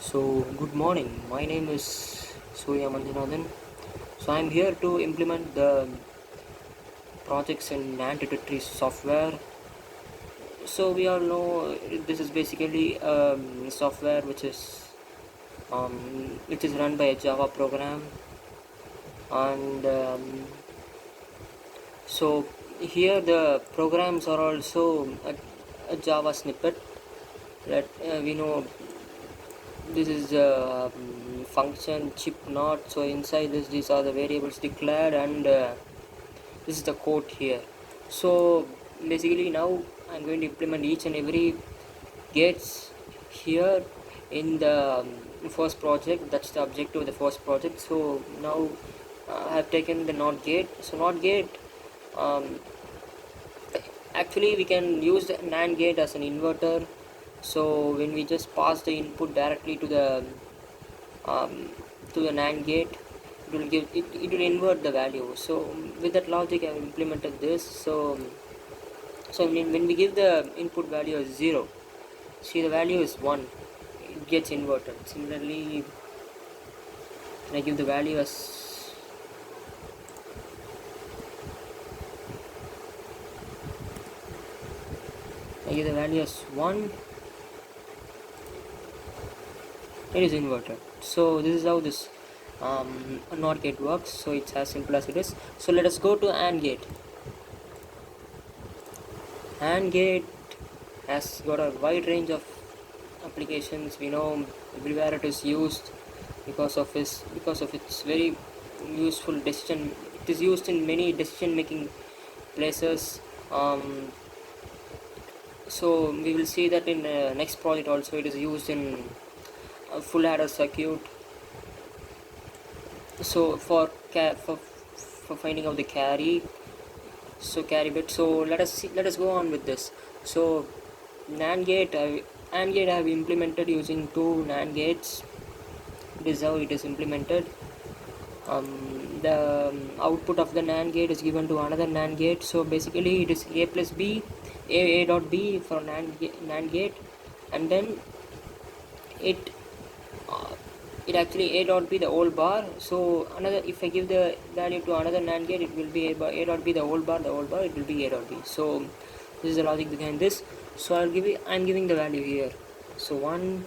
So, good morning. My name is Surya Manjanathan. So, I'm here to implement the projects in anti-detectory software. So, we all know this is basically software which is run by a Java program, and so here the programs are also a Java snippet that we know this is a function chip not. So inside this, these are the variables declared, and this is the code here. So basically now I'm going to implement each and every gates here in the first project. That's the objective of the first project. So now I have taken the NOT gate. So NOT gate, um, actually we can use the NAND gate as an inverter. So when we just pass the input directly um, to the NAND gate, it will invert the value. So with that logic I have implemented this. So when we give the input value as 0, see the value is 1, it gets inverted. Similarly, when I give the value as I give the value as 1, it is inverted. So this is how this NOT gate works. So it's as simple as it is. So let us go to AND gate. AND gate has got a wide range of applications. We know everywhere it is used because of its very useful decision. It is used in many decision making places. So we will see that in the next project also. It is used in a full adder circuit. So for finding out the carry, so carry bit. So let us go on with this. So NAND gate, AND gate I have implemented using two NAND gates. This is how it is implemented. The output of the NAND gate is given to another NAND gate. So basically it is a plus b, a dot b for NAND gate, and then it it actually a dot b the whole bar. So another, if I give the value to another NAND gate, it will be a dot b the whole bar, it will be a dot b. So this is the logic behind this. So I'm giving the value here. So 1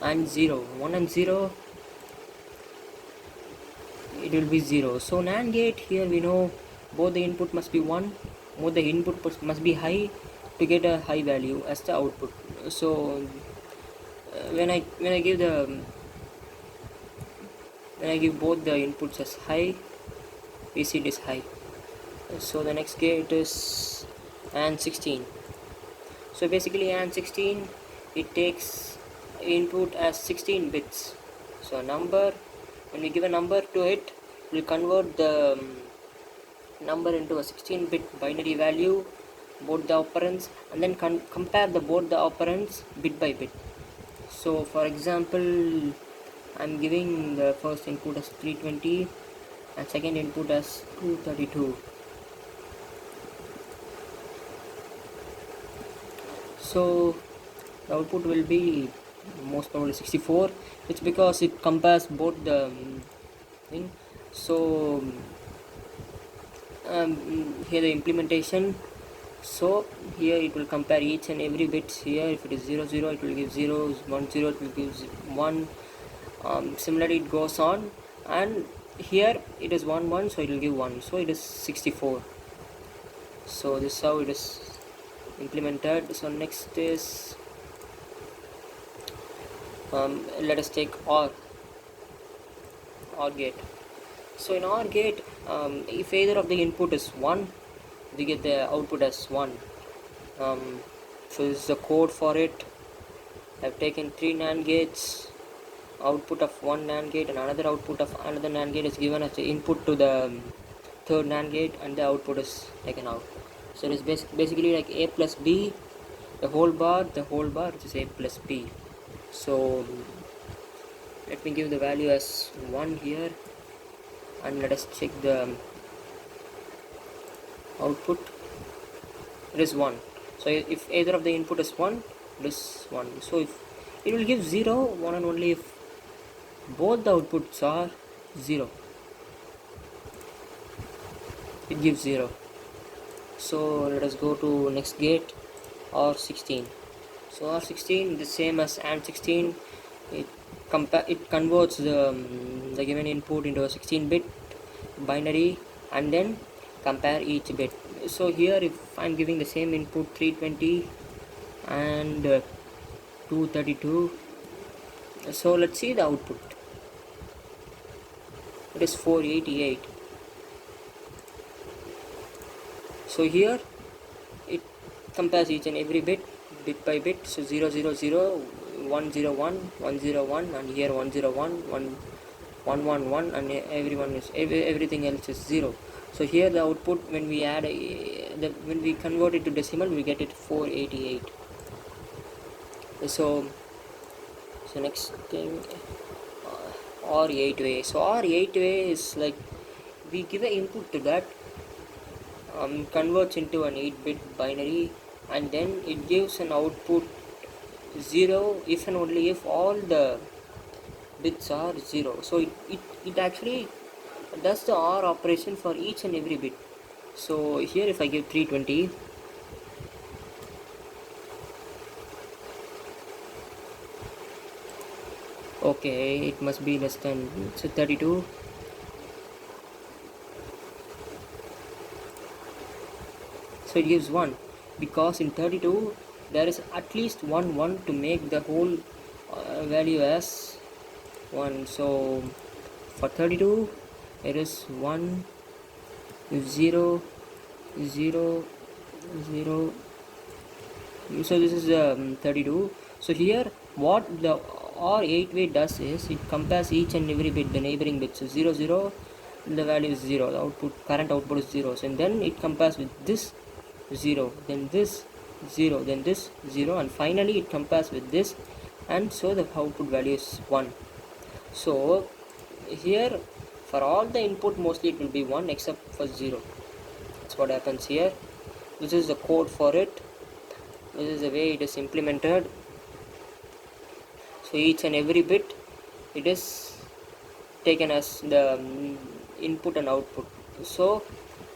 and 0, 1 and 0, it will be 0. So NAND gate, here we know both the input must be 1, both the input must be high to get a high value as the output. So when I give both the inputs as high, we see it is high. So the next gate is AND 16. So basically AND 16, it takes input as 16 bits. So a number, when we give a number to it, will convert the number into a 16-bit binary value, both the operands, and then compare both the operands bit by bit. So for example, I'm giving the first input as 320 and second input as 232. So the output will be most probably 64. It's because it compares both the thing. So here the implementation. So here it will compare each and every bits. Here if it is 0 0, it will give 0, 1 0, it will give 1. Similarly it goes on, and here it is 1 1, so it will give 1, so it is 64. So this is how it is implemented. So next is let us take OR gate. So in OR gate, if either of the input is 1, we get the output as 1. So this is the code for it. I've taken 3 NAND gates, output of one NAND gate and another output of another NAND gate is given as the input to the third NAND gate, and the output is taken out. So it is basically like a plus b the whole bar, which is a plus b. So let me give the value as 1 here, and let us check the output. It is 1. So if either of the input is 1, it is 1. So if it will give 0 one and only if both the outputs are 0. It gives 0. So let us go to next gate, R16. So R16 the same as AND16. It converts the given input into a 16-bit binary and then compare each bit. So here if I'm giving the same input 320 and 232, so let's see the output. It is 488. So here it compares each and every bit by bit. So 0 0 0 1 0 1 1 0 1 and here 1 0 1 1 1 1 1 and everything else is 0. So here the output when we add when we convert it to decimal we get it 488. So next thing, R8-way. So R8-way is like we give an input to that, converts into an 8-bit binary and then it gives an output 0 if and only if all the bits are 0. So it actually does the OR operation for each and every bit. So here if I give 320, okay, it must be less than, so 32. So it gives 1 because in 32 there is at least one 1 to make the whole value as 1. So for 32 it is 1 0 0 0. So this is 32. So here what the R8-way does is it compares each and every bit, the neighboring bits. So 0 0, the value is 0, the current output is 0. So and then it compares with this 0, then this 0, then this 0, and finally it compares with this, and so the output value is 1. So here for all the input mostly it will be 1 except for 0. That's what happens here. This is the code for it. This is the way it is implemented. So each and every bit it is taken as the input and output. So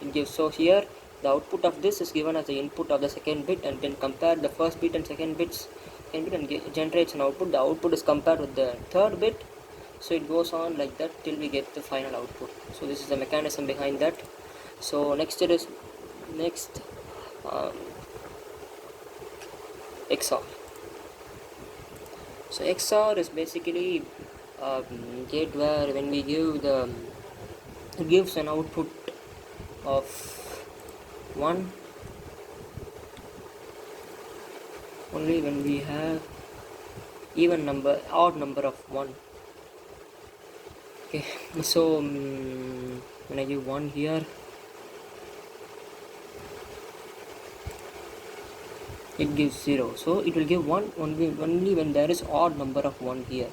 it gives, so here the output of this is given as the input of the second bit and then compare the first bit and second bit and generates an output. The output is compared with the third bit. So it goes on like that till we get the final output. So this is the mechanism behind that. So next it is XOR. So XOR is basically a gate where when we give it gives an output of 1 only when we have odd number of 1. Okay, so when I give 1 here, it gives 0. So it will give 1 only when there is odd number of 1 here.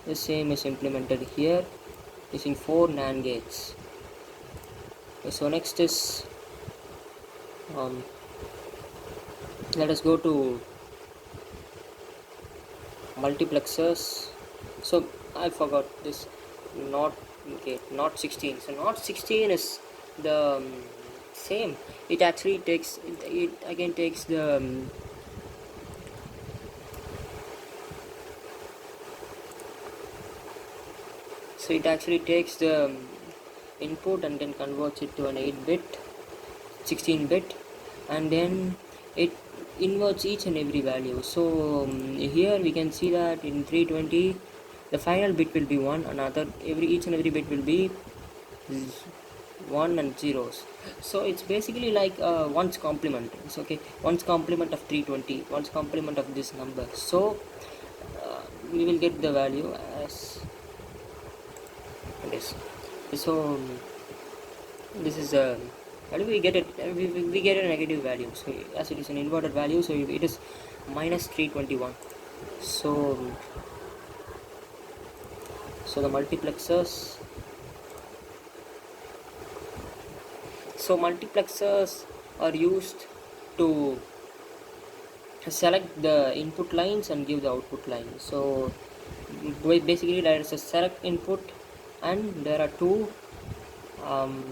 The same is implemented here using 4 NAND gates. Okay, so next is let us go to multiplexers. So I forgot this not 16. So not 16 is the same. It actually takes it again takes the so it actually takes the input and then converts it to an 8-bit 16-bit and then it inverts each and every value. So here we can see that in 320 the final bit will be 1, each and every bit will be 1 and zeros. So it's basically like 1's complement. It's okay, 1's complement of 320, 1's complement of this number. So we will get the value as this. So this is how do we get it? We get a negative value. So as it is an inverted value, so it is minus 321. So the multiplexers. So multiplexers are used to select the input lines and give the output line. So basically there is a select input and there are two um,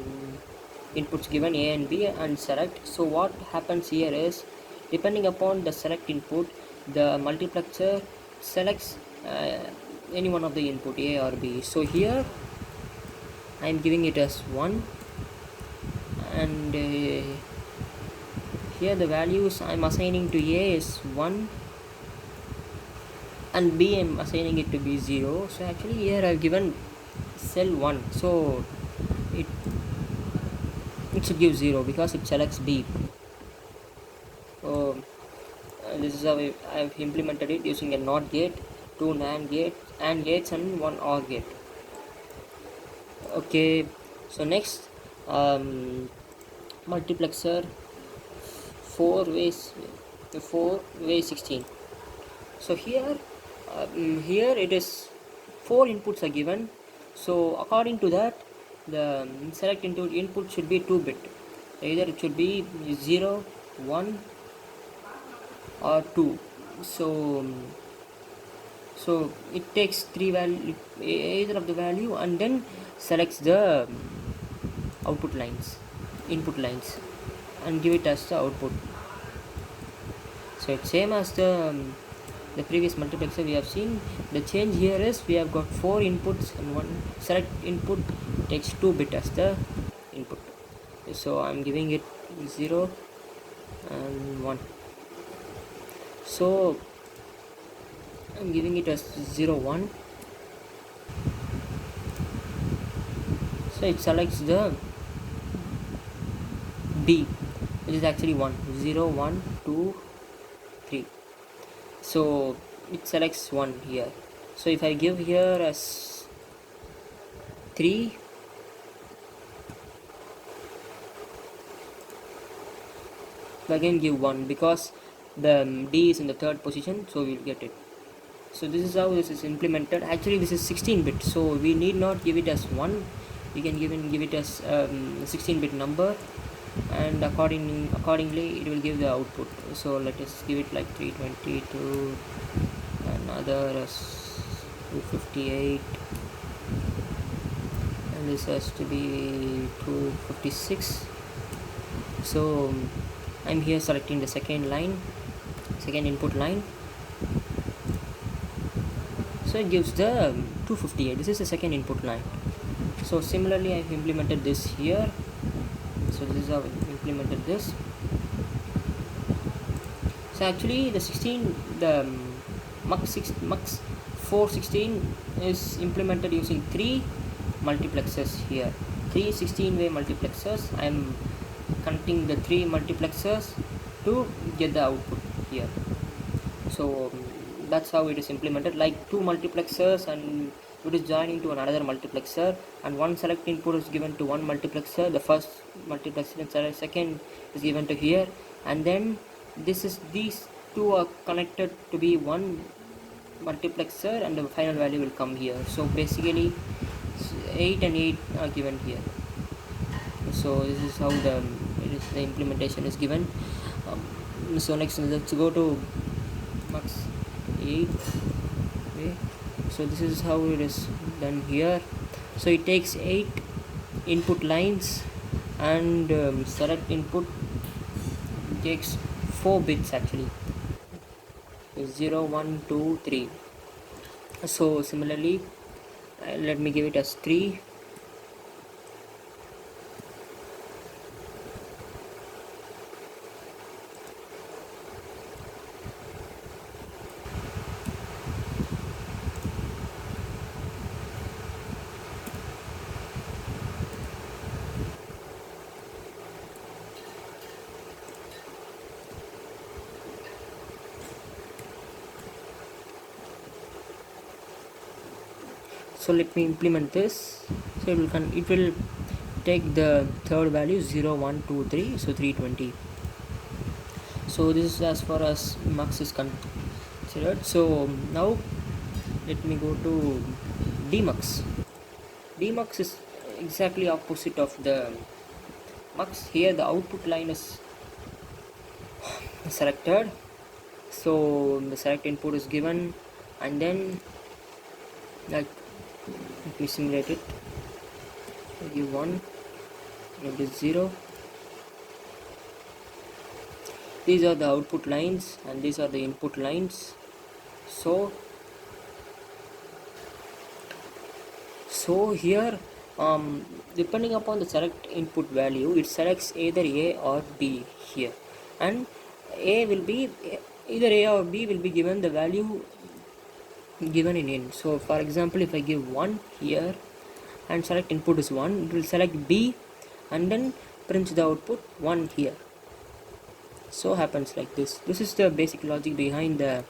inputs given, A and B, and select. So what happens here is, depending upon the select input, the multiplexer selects any one of the input A or B. So here I am giving it as 1, and here the values I am assigning to A is 1 and B I am assigning it to be 0. So actually here I have given cell 1, so it should give 0 because it selects B. So this is how I have implemented it using a NOT gate, 2 NAND gates, AND gates, and 1 OR gate. Okay, so next, multiplexer 4 way 16. So here it is 4 inputs are given. So according to that, the select input should be 2-bit. Either it should be 0, 1 or 2. So it takes 3 value, either of the value, and then selects the input lines, and give it as the output. So it's same as the previous multiplexer we have seen. The change here is we have got 4 inputs, and one select input takes 2-bit as the input. So I'm giving it 0 and 1. So I'm giving it as 0, 1. So it selects the B, which is actually 1, 0, 1, 2, 3. So it selects 1 here. So if I give here as 3, again give 1 because the D is in the third position, so we'll get it. So this is how this is implemented. Actually this is 16-bit, so we need not give it as 1. We can give it as 16-bit number, and accordingly it will give the output. So let us give it like 322, another as 258, and this has to be 256. So I'm here selecting the second input line. So it gives the 258. This is the second input line. So similarly I've implemented this here. So this is how I implemented this. So actually the MUX 416 is implemented using 3 multiplexers here. 3 16-way multiplexers. I am connecting the 3 multiplexers to get the output here. So that's how it is implemented, like 2 multiplexers, and it is joining to another multiplexer, and one select input is given to one multiplexer, the first multiplexer, and second is given to here, and then these two are connected to be one multiplexer, and the final value will come here. So basically 8 and 8 are given here. So this is how the implementation is given. So next let's go to MUX 8. Okay, so this is how it is done here. So it takes 8 input lines, and select input takes 4 bits actually, 0, 1, 2, 3. So similarly let me give it as 3. So let me implement this. So it will take the third value 0, 1, 2, 3, so 320. So this is as far as MUX is considered. So now let me go to DMUX. DMUX is exactly opposite of the MUX. Here the output line is selected, So the select input is given, and then, like, let me simulate it. I give 1, it is 0. These are the output lines and these are the input lines. So here, depending upon the select input value, it selects either A or B here, and A will be either A or B will be given the value given in. So for example, if I give 1 here and select input is 1, it will select B and then print the output 1 here. So happens like this. This is the basic logic behind the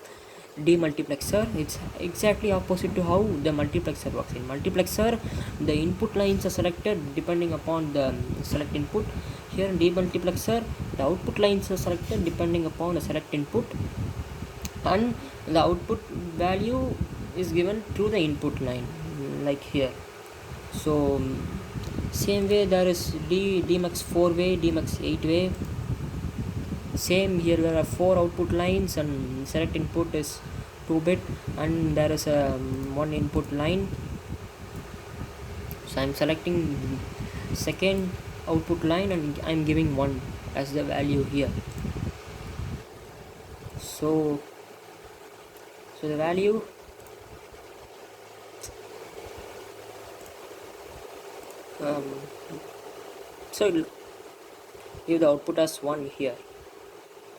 demultiplexer. It's exactly opposite to how the multiplexer works. In multiplexer, the input lines are selected depending upon the select input. Here in demultiplexer, the output lines are selected depending upon the select input, and the output value is given through the input line, like here. So same way there is dmux 4 way, dmux 8 way. Same here, there are 4 output lines and select input is 2-bit, and there is a 1 input line. So I'm selecting second output line and I'm giving 1 as the value here. So the value, so it will give the output as 1 here.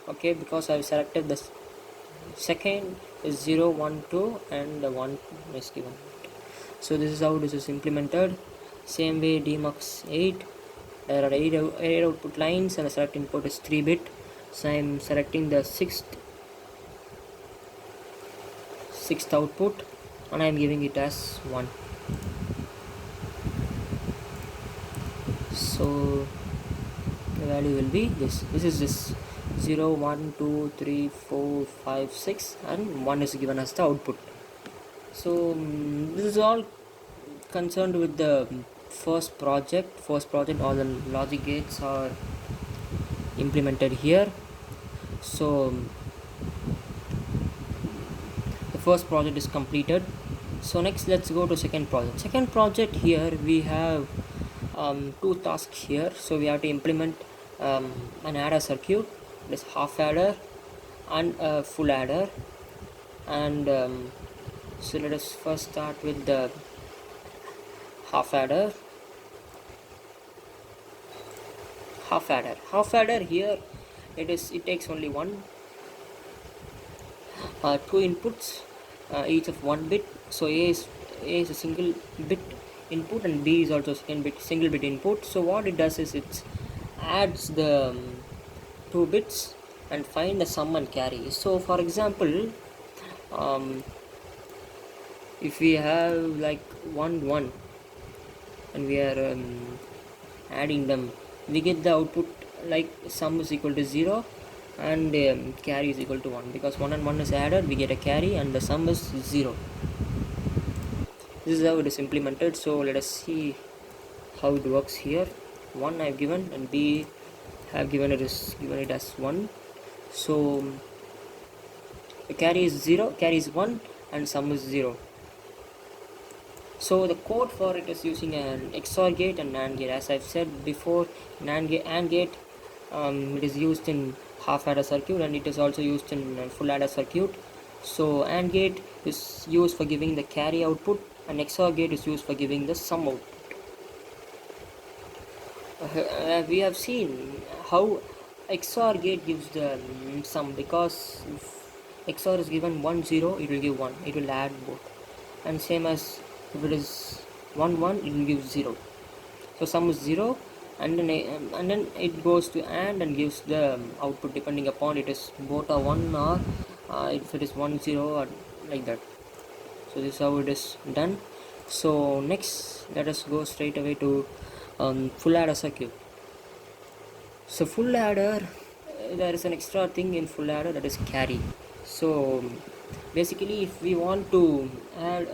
Okay, because I've selected the second is 0, 1, 2 and the 1 is given. So this is how this is implemented. Same way dmux 8, there are 8 output lines and the select input is 3-bit. So I'm selecting the sixth output and I'm giving it as 1. So the value will be this. This is this 0, 1, 2, 3, 4, 5, 6 and 1 is given as the output. So this is all concerned with the first project. All the logic gates are implemented here. So the first project is completed. So next let's go to second project. Here we have 2 tasks here. So we have to implement an adder circuit, this half adder and a full adder. And so let us first start with the half adder. Here it takes only 2 inputs, each of 1 bit. So A is a single bit input and B is also single bit input. So what it does is it adds the 2 bits and find the sum and carry. So for example, if we have like 1 1 and we are adding them, we get the output like sum is equal to 0 and carry is equal to 1, because 1 and 1 is added, we get a carry and the sum is 0. This is how it is implemented. So let us see how it works here. 1 I have given and B have given it as 1. So the carry is 0, carry is 1 and sum is 0. So the code for it is using an XOR gate and NAND gate. As I've said before, AND gate it is used in half adder circuit and it is also used in full adder circuit. So AND gate is used for giving the carry output and XOR gate is used for giving the sum output. We have seen how XOR gate gives the sum, because if XOR is given 1 0, it will give 1, it will add both, and same as if it is 1 1, it will give 0. So sum is 0 and then it goes to AND and gives the output depending upon it is both a 1 or if it is 1 0 or like that. So this is how it is done. So next let us go straight away to full adder circuit. So full adder, there is an extra thing in full adder, that is carry. So basically if we want to add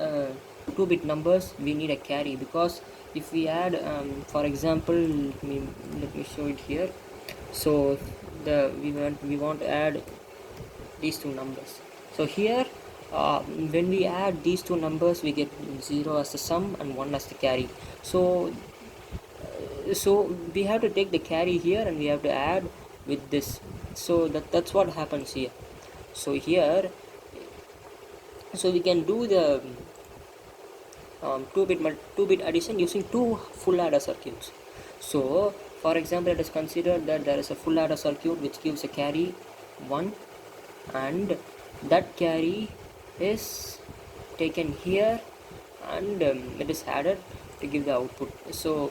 2-bit numbers, we need a carry, because if we add for example, let me show it here. So we want to add these two numbers. So here when we add these two numbers, we get 0 as the sum and 1 as the carry. So we have to take the carry here and we have to add with this. So that's what happens here. So here, so we can do the 2-bit addition using two full adder circuits. So for example, let us consider that there is a full adder circuit which gives a carry 1, and that carry is taken here and it is added to give the output. So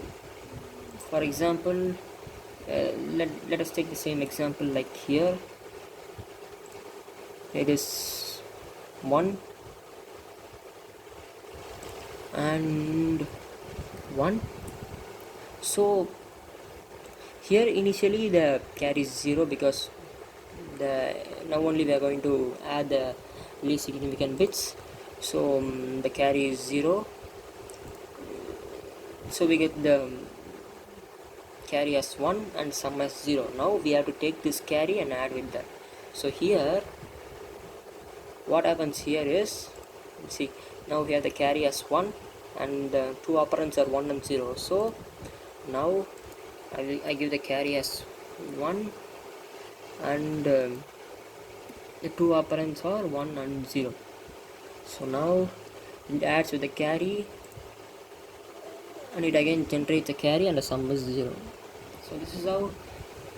for example, let us take the same example like here. It is 1 and 1. So here initially the carry is 0 because now only we are going to add the least significant bits. So the carry is 0, so we get the carry as 1 and sum as 0. Now we have to take this carry and add with that. So here what happens here is, see, now we have the carry as 1 and the two operands are 1 and 0. So now I give the carry as 1 and the two operands are 1 and 0. So now it adds with the carry and it again generates a carry and the sum is 0. So this is how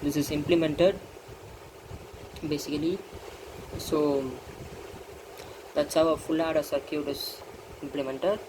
this is implemented basically. So that's how a full adder circuit is implemented.